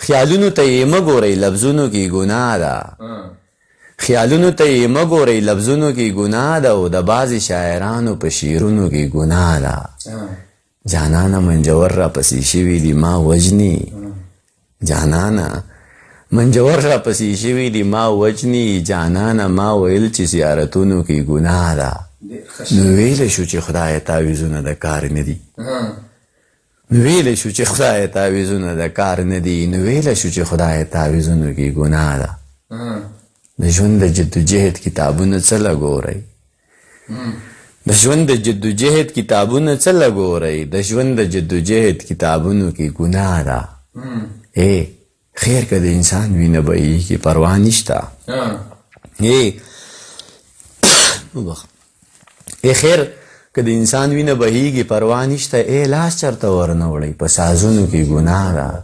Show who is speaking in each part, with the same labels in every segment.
Speaker 1: خیالونو ته یې مه ګورئ لفظونو کې ګناه ده خیالونو ته یې مه ګورئ لفظونو کې ګناه ده او د بعضې شاعرانو په شعرونو کې ګناه ده جانانه منجور را پسې شوي دي ما وجني جانانه منجور را پسې شوي دي ما وجني جانانه ما ویل چې زیارتونو کې ګناه ده نو ویلی شو چې خدای تعویذونه د کار نه دي نو ویلی شو چې خدای تعویذونه د کار نه دي نو ویلی شو چې خدای تعویذونو کې ګناه ده د ژوند د جدوجهد کتابونه څه لګورئ د ژوند د جدوجهد کتابونه څه لګورئ د ژوند د جدوجهد کتابونو کې ګناه ده خیر که د انسان وینه بهیږي پروا نشته خیر که د انسان وینه بهیږي پروا نشته لاس چرته ورنه وړئ په سازونو کې ګناه ده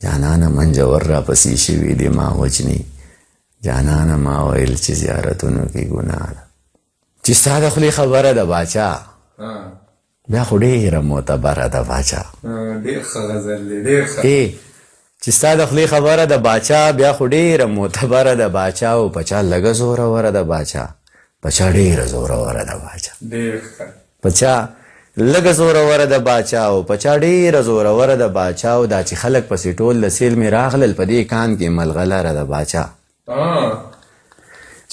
Speaker 1: جانانه منجور را پسې شوي دي ما وجني جانانه ما ویل چې زیارتونو کې ګناه ده چې ستا د خولې خبره د باچا بیا خو ډېره معتبره ده باچا چې ستا د خولې خبره د باچا بیا خو ډېره معتبره ده باچا او په چا لږه زوروره ده باچا په چا ډېره زوروره ده باچا په چا لږه زوروره ده باچا او په چا ډېره زوروره ده باچا او دا چې خلک پسې ټول د سیل مې راغلل په دې کان کې ملغلره ده باچا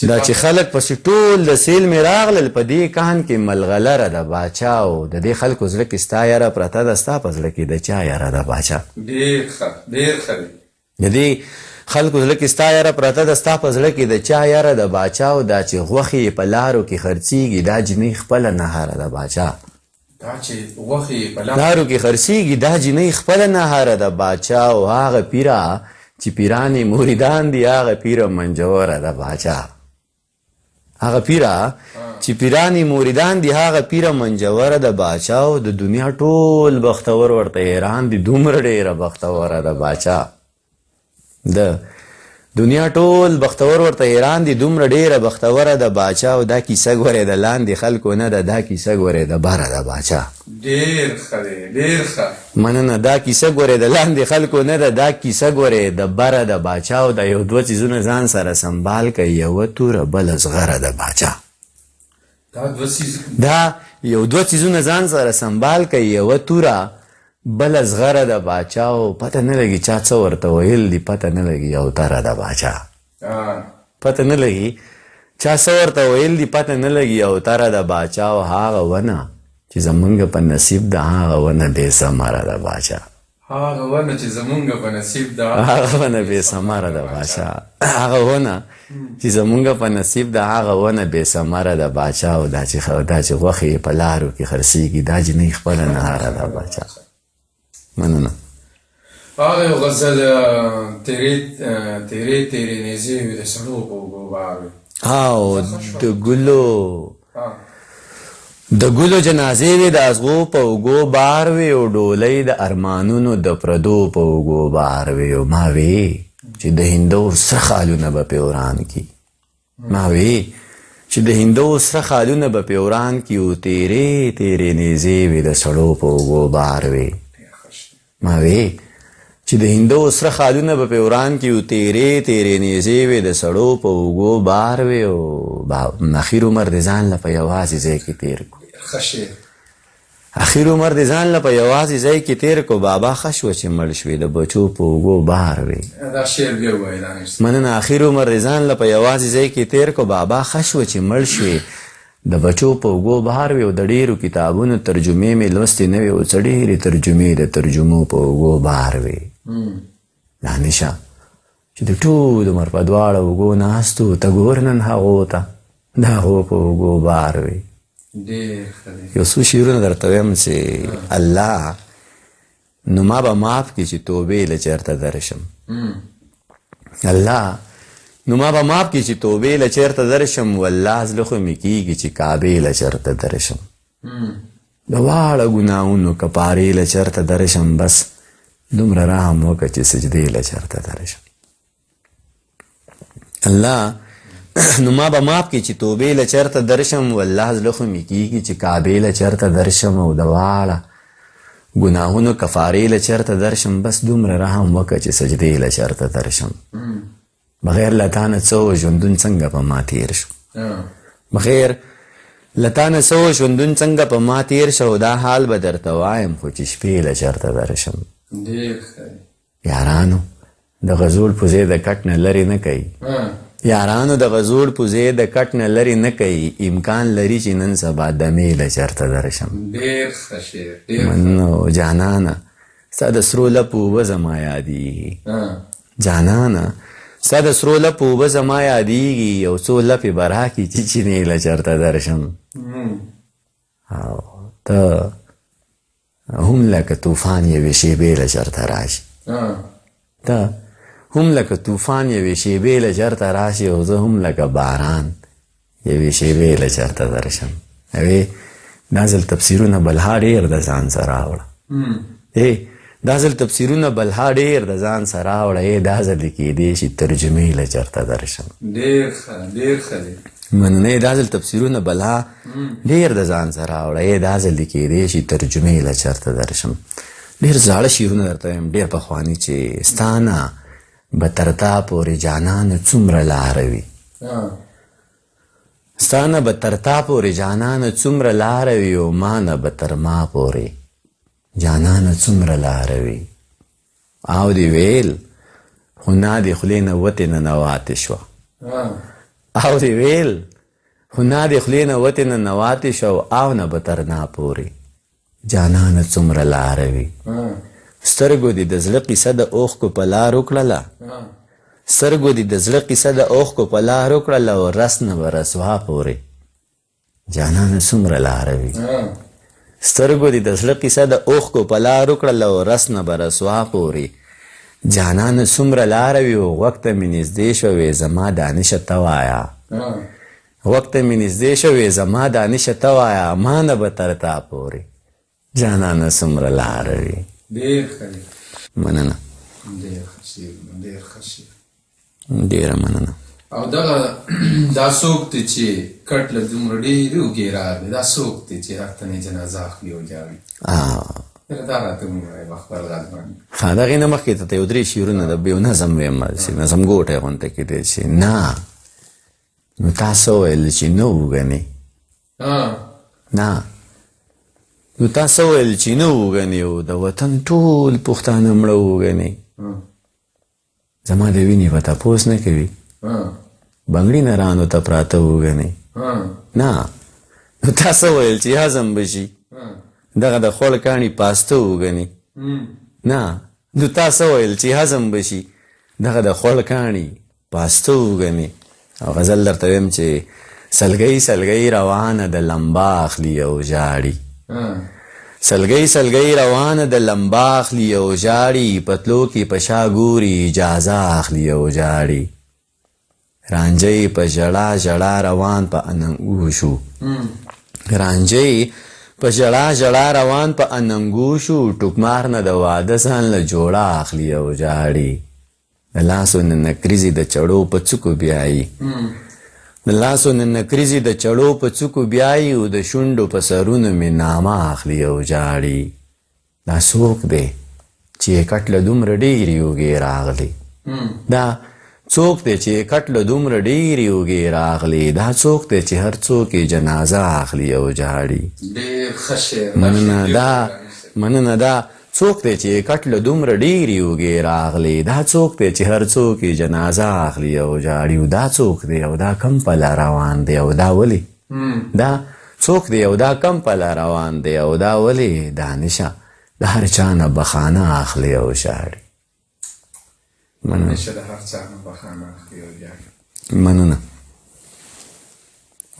Speaker 1: دا چې خلک پسې ټول د سیل مې راغلل په دې کان کې ملغلره ده باچا او د دې خلکو زړه کې ستا یاره پرته ده ستا په زړه کې د چا یاره ده باچا د دې خلکو زړه کې ستا یاره پرته ده ستا په زړه کې د چا یاره ده باچا او دا چې غوښې په لارو کې خرڅېږي دا جنۍ خپله نهاره ده باچا لارو کې خرڅېږي دا جنۍ خپله نهاره ده باچا او هغه پیره چې پیرانې موریدان دي هغه پیره منجوره ده باچا هغه پیره چې پیرانې موریدان دي هغه پیره منجوره ده باچا او د دنیا ټول بختور ورته حیران دي دومره ډېره بختوره ده باچا د دنیا ټول بختور ورته حیران دي دومره ډېره بختوره ده باچا او دا کیسه ګورې د لاندې خلکو نه ده دا کیسه ګورې د بره ده باچا
Speaker 2: ډېر ښه دی ډېر ښه
Speaker 1: مننه دا کیسه ګورې د لاندې خلکو نه ده دا کیسه ګورې د بره ده باچا او دا یو دوه څیزونه ځان سره سنبال که یوه توره بله زغره ده باچا دا یو دوه څیزونه ځان سره سنبال که یوه توره بله زغره ده باچا او پته نه لګي چا څه ورته ویل دي پته نه لګي یو تره ده باچا پته نه لګي چا څه ورته ویل دي پته نه لګي یو تره ده باچا او هغه ونه چې زمونږ په نصیب ده هغه ونه بې ثمره ده باچا
Speaker 2: هغه ونه چې زمونږ په نصیب ده
Speaker 1: هغه ونه بې ثمره ده باچا هغه ونه چې زمونږ په نصیب ده هغه ونه بې ثمره ده باچا او دا چې غوښې په لارو کې خرڅېږي دا جنۍ خپله نهاره ده باچا مننه
Speaker 2: هغه یو غزل تیرې تیرې نیزې وي د سړو په اوږو بار وي
Speaker 1: او د ګلو جنازې وي د ازغو په اوږو بار وي او ډولۍ د ارمانونو د پردو په اوږو بار وي او ما وی چې د هندو سره خالونه به په وران کې ما وی چې د هندو سره خالونه به په وران کې او تیرې تیرې نیزې وي د سړو په اوږو بار وي ما وی چې د هندو سره خالونه به په وران کې او تیرې تیرې نیزې وي د سړو په اوږو بار وي او اخیر عمر د ځان له په یوازې ځای کې تیر کو اخیر عمر د ځان له په یوازې ځای کې تیر کو بابا ښه شوه چې مړ شوې د بچو په اوږو بار وي مننه اخیر عمر د ځان له په یوازې ځای کې تیر کو بابا ښه شوه چې مړ شوې د بچو په اوږو بار وي او د ډېرو کتابونو ترجمې مې لوستې نه وي او څه ډېرې ترجمې د ترجمو په اوږو بار وي دا نشه چې د ټول عمر په دواړه اوږو ناستو ته ګور نن هغو ته د هغو په اوږو بار وي یو څو شعرونه درته ویم چې الله نو ما به معاف کړي چې توبې له چېرته درشم الله نو ما به معاف کړي چې توبې له چېرته درشم والله زړه خو مې کېږي چې کعبې له چېرته درشم د واړه ګناهونو کفارې له چېرته درشم بس دومره رحم وکړه چې سجدې له چېرته درشم الله نو ما به معاف کړي چې توبې له چېرته درشم والله زړه خو مې کېږي چې کعبې له چېرته درشم او د واړه ګناهونو کفارې له چرته درشم بس دومره رحم وکړه چې سجدې له چرته درشم بغیر له تا نه څه و ژوندون څنګه په ما تېر شو بغیر له تا نه څه و ژوندون څنګه په ما تېر شو دا حال به درته وایم خو چې شپې له چرته درشم یارانو د غزول پوزې د کټ نه لرې نه کوي یارانو د غزول پوزې د کټ نه لرې نه کوي امکان لري چې نن سبا دمې له چرته درشم منو جانانه ستا د سرو لپو اوبه زما یادېږي جانانه ستا د سرو لپو اوبه زما یادېږي یو څو لپې به راکړي چې چینې له چرته درشم او ته هم لکه طوفان یوې شېبې له چرته راشي ته هم لکه طوفان یوې شېبې له چرته راشي او زه هم لکه باران یوې شېبې له چرته درشم اوې دا ځل تفسیرونه بلها ډېر د ځان سره راوړه دا ځل تفسیرونه بلها ډېر د ځان سره راوړه دا ځل کېدی شي ترجمې له چرته درشم مننه دا ځل تفسیرونه بلها ډېر د ځان سره راوړه دا ځل کېدی شي ترجمې له چرته درشم ډېر زاړه شعرونه درته وایم ډېر پخواني چې ستا نه به تر تا پورې جانانه څومره لاره وي ستا نه به تر تا پورې جانانه څومره لاره وي او ما نه به تر ما پورې جانانه څومره لاره وي او دې ویل خو نادې خولې نه وتې ننواتې شوه او دې ویل خو نادې خولې نه وتې ننواتې شوه او نه به تر نا پورې جانانه څومره لاره وي سترګو دې د زړه قیصه د اوښکو په لار وکړله سترګو دې د زړه قیصه د اوښکو په لار وکړله او رس نه به رسوا پورې جانانه څومره لاره وي سترګو دې د زړه قیصه د اوښکو په لار وکړله او رس نه به رسوا پورې جانانه څومره لاره وي او وخت مې نږدې شوې زما دانشه ته وایه وخت مې نږدې شوې زما دانشه ته وایه ما نه به تر تا پورې جانانه څومره لاره وي مننه ډېره مننه
Speaker 2: او دا څوک دی چې کټ له دومره ډېرې اوږې راغلې دا څوک دی چې هر تنې جنازه اخلي او جاوي دا راته ووایه په خپل غږ باندې
Speaker 1: ښه د هغې نه مخکې ته یو درې شعرونه د یو نظم ویم چې نظم ګوټی غونته کېدی چې نه نو تا څه ویل چې نه وګنې نه نو تا څه ویل چې نه وګنې او د وطن ټول پښتانه مړه وګنې زما د وینې په تپوس نه کوي بنګړي نرانو ته پراته وګنې نه نو تا څه ویل چې هضم به شي دغه د خوړ کاڼي پاسته وګنې نه نو تا څه ویل چې هضم به شي دغه د خوړ کاڼي پاسته وګنې او غزل درته ویم چې سلګۍ سلګۍ روانه د لمبا اخلي او ژاړي سلګۍ سلګۍ روانه د لمبا اخلي او ژاړي پتلو کې په شا ګوري اجازه اخلي او ژاړي رانجۍ په ژړا ژړا روان په اننګو شو رانجۍ په ژړا ژړا روان په اننګو شو ټوکمار نه د واده ځان له جوړه اخلي او ژاړي د لاسو نه نکریزي د چړو په څوکو بیایي د لاسو نه نکریزي د چړو په څوکو بیایي او د شونډو په سرونو مې نامه اخلي او ژاړي دا څوک دی چې کټ له دومره ډېرې اوږې راغلې دا څوک دی چې کټ له دومره ډېرې اوږې راغلې دا څوک دی چې هر څوک یې جنازه اخلي او ژاړي مننه دا څوک دی چې کټ له دومره ډېرې اوږې راغلې دا څوک دی چې هر څوک یې جنازه اخلي او ژاړي او دا څوک دی او دا کم پله روان دی او دا ولې دا څوک دی او دا کم پله روان دی او دا ولې دانشه د هر چا نه بخانه اخلي او ژاړي مننه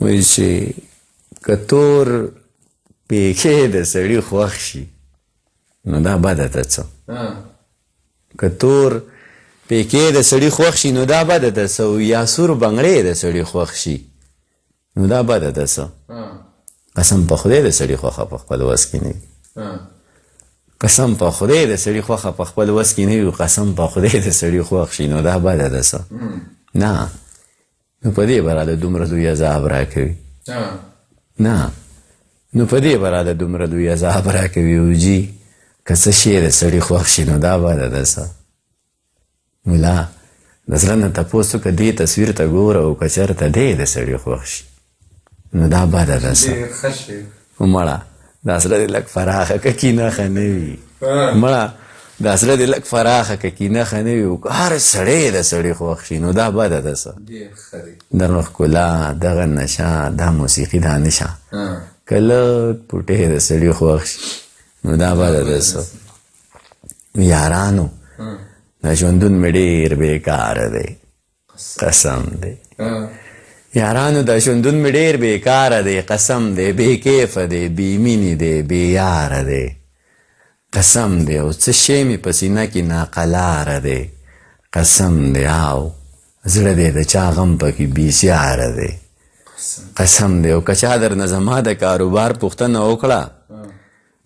Speaker 1: وایي چې که تور پیکې د سړي خوښ شي نو دا بده ته څه که تور پیکې د سړي خوښ شي نو دا بده ته څه یا سور بنګړی د سړي خوښ شي نو دا بده ته څه قسم په خدای د سړي خوښه په خپل وس کې نه وي قسم په خدای د سړي خوښه په خپل وس کې نه وي قسم په خدای د سړي خوښ شي نو دا بده ده څه نه نو په دې به راله دومره لوی عذاب راکوي نه نو په دې به راله دومره لوی عذاب راکوي او جي که څه شی د سړي خوښ شي نو دا به د ده څه ملا د زړه نه تپوس وکړه دې تصویر ته ګوره او که چېرته دی د سړي خوښ شي نو دا به د ده څه مړه دا زړه دې لږ فراخه که کینه ښه نه وي مړه دا زړه دې لږ فراخه که کینه ښه نه وي او که هر سړی د سړي خوښ شي نو دا به د ده څه دغه ښکلا دغه نشه دا موسیقي دا نشه که لږ پوټی د سړي خوښ شي نو دا به د ده څه یارانو دا ژوندون مې ډېر بېکاره دی قسم دی یارانو دا ژوندون مې ډېر بېکاره دی قسم دی بې کیفه دی بې مینې دی بې یاره دی قسم دی او څه شی مې په سینه کې ناقلاره دی قسم دی او زړه دی د چا غم پکې بېسیاره دی قسم دی او که چا درنه زما د کاروبار پوښتنه وکړه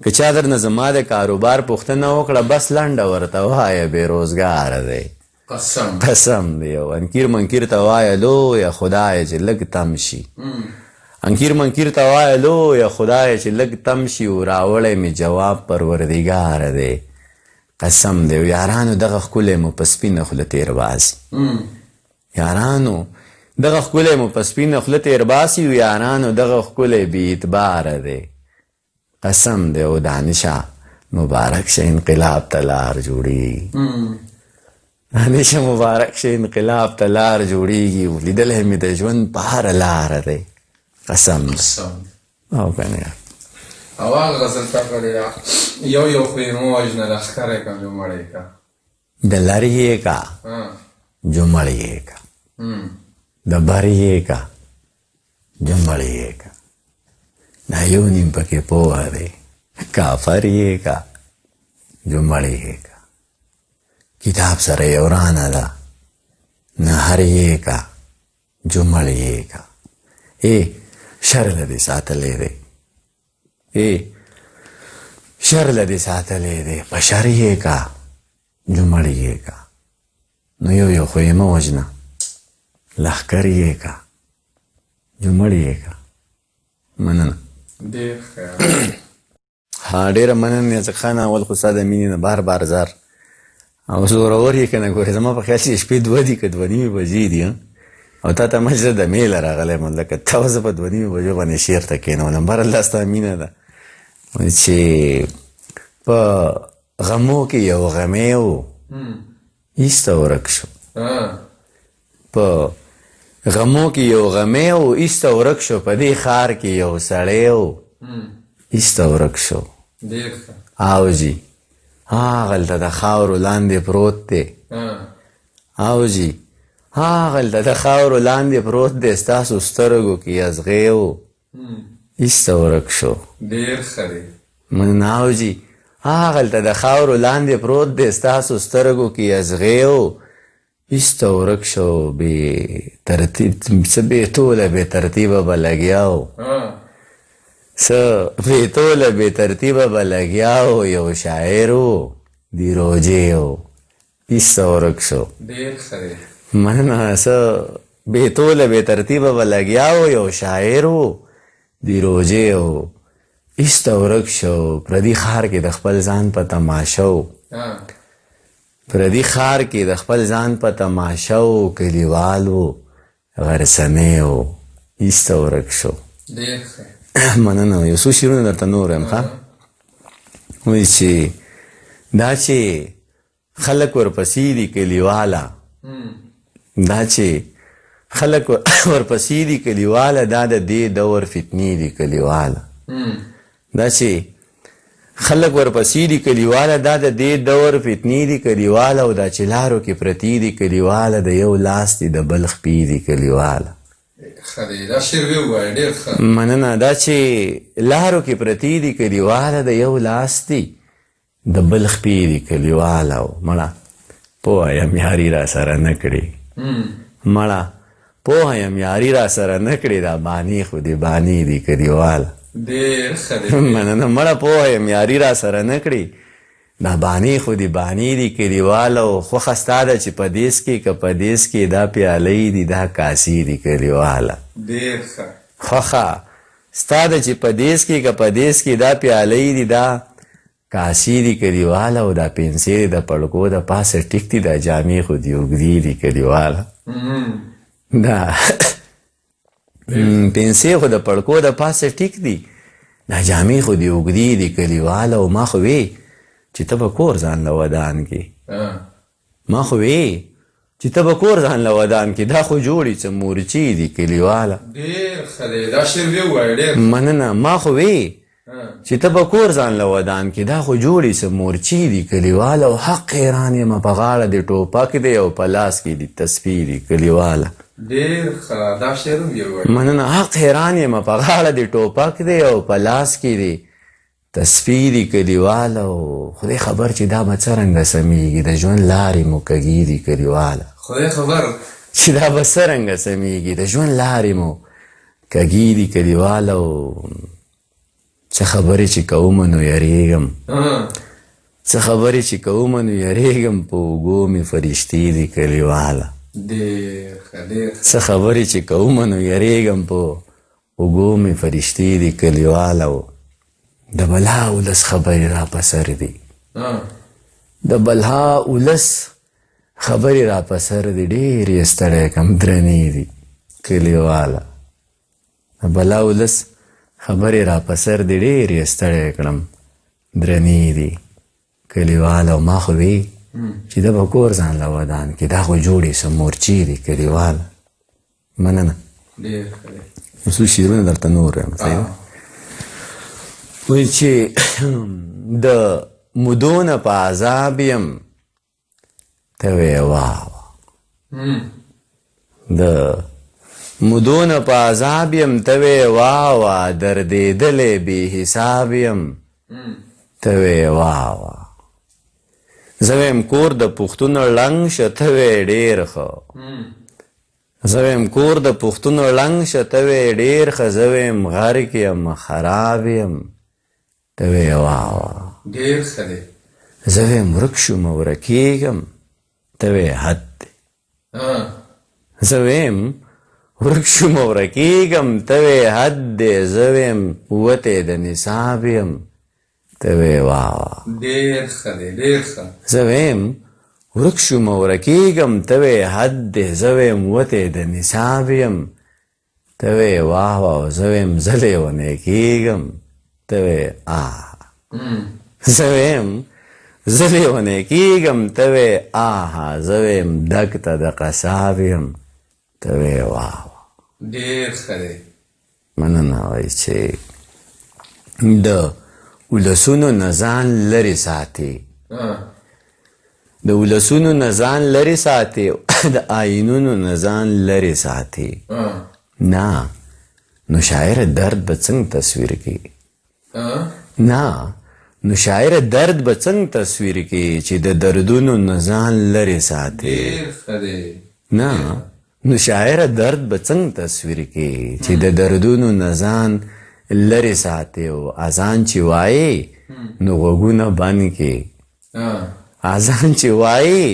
Speaker 1: که چا درنه زما د کاروبار پوښتنه وکړه بس لنډه ورته وایه بېروزګاره دی قسم دی او انکیر منکیر ته وایه لویه خدایه چې لږ تم شي انکیر منکیر ته وایه لویه خدایه چې لږ تم شي او راوړی مې جواب پروردګاره دی قسم دی او یارانو دغه ښکلی مو په سپینه خوله تېر باسي یارانو دغه ښکلی مو په سپینه خوله تېر باسي او یارانو دغه ښکلی بې اعتباره دی قسم دی او دانشه مبارک شه انقلاب ته لار جوړېږي دانشه مبارک شه انقلاب ته لار جوړېږي لیدلی مې د ژوند په هره لاره دی قسم او که نه
Speaker 2: او هغه غزل تا کړې ده یو خو یې مه وژنه لښکر یې که جو مړ یې که
Speaker 1: د لر یې که جو مړ یې که د بر یې که جو مړ یې که دا یو نیم پکې پوهه دی کافر یې که جو مړ یې که کتاب سره یو رانه ده نهر یې که جو مړ یې که ای شر له دې ساتلی دی ای شر له دې ساتلی دی په شر یې که جو مړ یې که نو یو خو یې مه وژنه لښکر یې که جو مړ یې که مننه ها ډېره مننه چې خان اول خو ستا د مینې نه بار بار زار او زورور یې که نه ګورې زما په خیال چې شپې دوه دي که دوه نیمې بجې دي او تا ته مجزه د میله راغلی یم لکه تا زه په دوه نیمې بجو باندې شعر ته کښېنولم بهرالله ستا مینه ده چې په غمو کې یو غمی و ایسته ورک شو په غمو کې یو غمی و ایسته ورک شو په دې ښار کې یو سړی و ایسته ورک شو او جي هاغلته د خاورو لاندې پروت دی او جي هاغلته د خاورو لاندې پروت دی ستاسو سترګو کې ازغی و ایسته ورک شو مننه او جي هاغلته د خاورو لاندې پروت دی ستاسو سترګو کې ازغی و ایسته ورک شو بې ترتیب څه بې توله بې ترتیبه به لګیا و څه بې توله بې ترتیبه به لګیا و یو شاعر و دی روجې و ایسته ورک شو مننه څه بې توله بې ترتیبه به لګیا و یو شاعر و دی روجې و ایسته ورک شو پردي ښار کې د خپل ځان په تماشه و پردي ښار کې د خپل ځان په تماشه و کلیوال و غرسنی و ایسته ورک شو مننه یو څو شعرونه درته نور یم ښه وایي چې دا چې خلک ورپسې دي کلیواله دا چې خلک ورپسې دي کلیواله دا د دې دور فتنې دي کلیواله دا چې خلک ورپسې دي کلیواله دا د دې دور فتنې دي کلیواله او دا چې لارو کې پرتې دي کلیواله د یو لاس دي د بل خپې دي کلیواله مننه دا چې لارو کې پرتې دي کلیواله د یو لاس دي د بل خپې دي کلیواله مړه پوه یم یاري را سره نه کړې مړه پوه یم یاري را سره نه کړې دا باني خو دې باني دي کلیواله مننه مړه پوه یم یاري را سره نه کړې دا باني خو دې باني دي کلیواله او خوښه ستا ده چې په دیس کې که په دیس کې دا پیالۍ دي دا کاسې دي کلیواله خوښه ستا ده چې په دیس کې که په دیس کې دا پیالۍ دي دا کاسی دی کلیواله او دا پنسې دی د پړکو د پاسه ټیک دي دا جامې خو دي اوږدې دي کلیواله دا پنسې خو د پړکو د پاسه ټیک دي دا جامې خو دي اوږدې دي کلیواله او ما خو وی چې ته به کور ځان له ودان کې ما خو وی چې ته به کور ځان له ودان کې دا خو جوړي څه مورچې دي کلیواله
Speaker 2: ډېر ښه دی دا شعر ویې ووایه ډېر
Speaker 1: مننه ما خو وی چې ته به کور ځان له ودان کې دا خو جوړي څه مورچې دي کلیواله او حق حیران یم په غاړه د ټوپک دی او په لاس کې دي تسبیح دي کلیواله
Speaker 2: ډېر ښه دا شعر هم ویې ووایه
Speaker 1: مننه حق حیران یم په غاړه د ټوپک دی او په لاس کې دی تسبیح دي کلیواله او خدای خبر چې دا به څرنګه سمیږي د ژوند لارې مو کږي دي کلیواله
Speaker 2: خدای خبر
Speaker 1: چې دا به څرنګه سمیږي د ژوند لارې مو کږي دي کلیواله او څه خبرې چې کومه نو یریږم څه خبرې چې کومه نو یریږم په اوږو مې فرشتې دي کلیواله
Speaker 2: ډېر ښه ډېر
Speaker 1: څه خبرې چې کومه نو یریږم په اوږو مې فرشتې دي کلیواله او د بلها اولس خبرې را په سر دي د بلها اولس خبرې را په سر دي ډېرې ستړی کم درنې دي کلیواله د بلها اولس خبرې را په سر دي ډېرې ستړی کړم درنې دي کلیواله او ما خو وی چې د به کور ځان له ودان کې دا خو جوړې څه مورچې دي کلیواله مننه
Speaker 2: ډېر ښه دی
Speaker 1: څو شعرونه درته نور وایم صحیح وایي چې د مودو نه په عذاب یم ته ویې واه د مودو نه په عذاب یم ته ویې واه واه دردېدلی بې حساب یم ته ویې واه واه زه ویم کور د پښتونو ړنګ شه ته ویې ډېر ښه زه ویم کور د پښتونو ړنګ شه ته ویې ډېر ښه زه ویم غرق یم خراب یم ته ویې واه واه
Speaker 2: ډېر ښه دی
Speaker 1: زه ویم ورک شوم ورکېږم ته ویې حد دی زه ویم ورک شوم ورکېږم ته ویې حد دی زه ویم وتی د نصاب یم ته ویې واه واه
Speaker 2: ډېر ښه دی ډېر ښه
Speaker 1: زه ویم ورک شوم ورکېږم ته ویې حد دی زه ویم وتی د نصاب یم ته ویې واه واه زه ویم زه لیونی کېږم ته ویې زه ویم زه لیونی کېږم ته ویې آها زه ویم دک ته د قصاب یم ته ویې واه واه
Speaker 2: ډېر ښه دی
Speaker 1: مننه وایي چې د ولسونو نه ځان لرې ساتي د ولسونو نه ځان لرې ساتي د آیینونو نه ځان لرې ساتي نه نو شاعر درد به څنګه تصویر کړي نه نو شاعر درد به څنګه تصویر کړي چې د دردونو نه ځان لرې ساتي
Speaker 2: ډېر ښه دی
Speaker 1: نه نو شاعر درد به څنګه تصویر کړي چې د دردونو نه ځان لرې ساتي او اذان چې وایي نو غوږونه بند کړي اذان چې وایي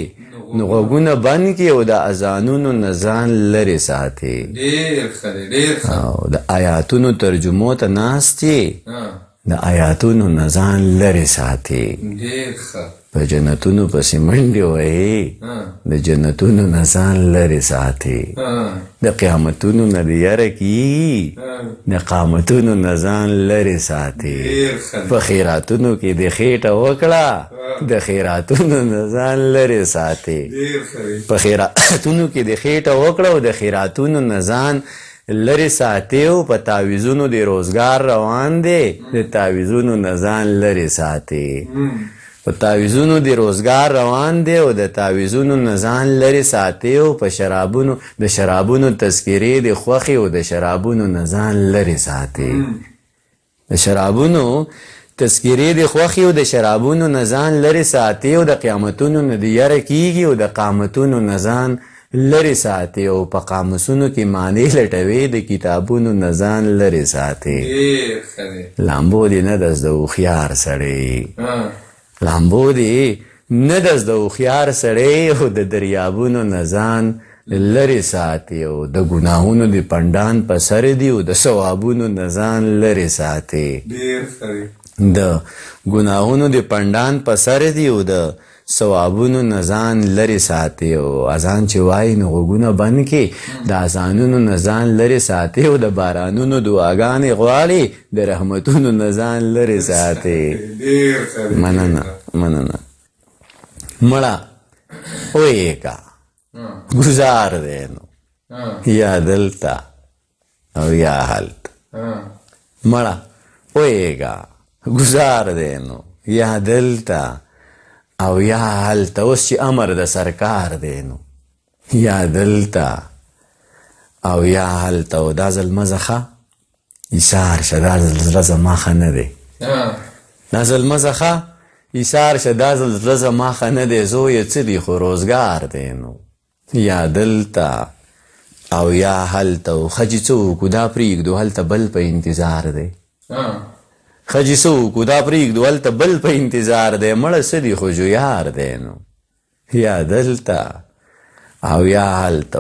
Speaker 1: نو غوږونه بند کړي او د اذانونو نه ځان لرې ساتي
Speaker 2: ډېر ښه دی ډېر ښه
Speaker 1: او د آیاتونو ترجمو ته ناست یې د آیاتونو نه ځان لرې ساتي
Speaker 2: ډېر ښه
Speaker 1: په جنتونو پسې منډې وهي د جنتونو نه ځان لرې ساتي د قیامتونو نه د یره کېږي د قامتونو نه ځان لرې ساتي په خیراتونو کې د خېټه وکړه د خیراتونو نه ځان لرې ساتي په خیراتونو کې د خېټه وکړه او د خیراتونو نه ځان لرې ساتي او په تعویذونو د روزګار روان دی د تعویذونو نه ځان لرې ساتي په تعویذونو د روزګار روان دی او د تعویذونو نه ځان لرې ساتي او په شرابونو د شرابونو تذکرې د خوښې او د شرابونو نه ځان لرې ساتي د شرابونو تذکرې د خوښې او د شرابونو نه ځان لرې ساتي او د قیامتونو نه د یره کېږي او د قامتونو نه ځان لرې ساتي او په قاموسونو کې معنی لټوي د کتابونو نه ځان لرې ساتي لامبو دې نه دز د هوښیار سړی لامبو دې نه دز د هوښیار سړی او د دریابونو نه ځان لرې ساتي او د ګناهونو د پنډان په سر دي او د ثوابونو نه ځان لرې ساتي د ګناهونو د پنډان په سر دی او د ثوابونو نه ځان لرې ساتي او اذان چې وایي نو غوږونه بند کړي د اذانونو نه ځان لرې ساتي او د بارانونو دعاګانې غواړي د رحمتونو نه ځان لرې ساتي. مننه مړه ویېږه ګزار دی نو یا دلته او یا هلته. مړه ویېږه گزار دی نو یا دلته او یا هلته. اوس چې امر د سرکار دی نو یا دلته او یا هلته. او دا ځل مه ځه ښه ایثار شه، دا ځل زړه زما ښه نه دی. دا ځل مه ځه ښه ایثار شه، دا ځل زړه زما ښه نه دی. زویه څه دی خو روزګار دی نو یا دلته او یا هلته. او ښځې څه وکړو دا پرېږدو هلته بل په انتظار دی. ښځې څه وکړو دا پرېږدو هلته بل په انتظار دی. مړه څه دی خو جویار دی نو یا دلته او یا هلته.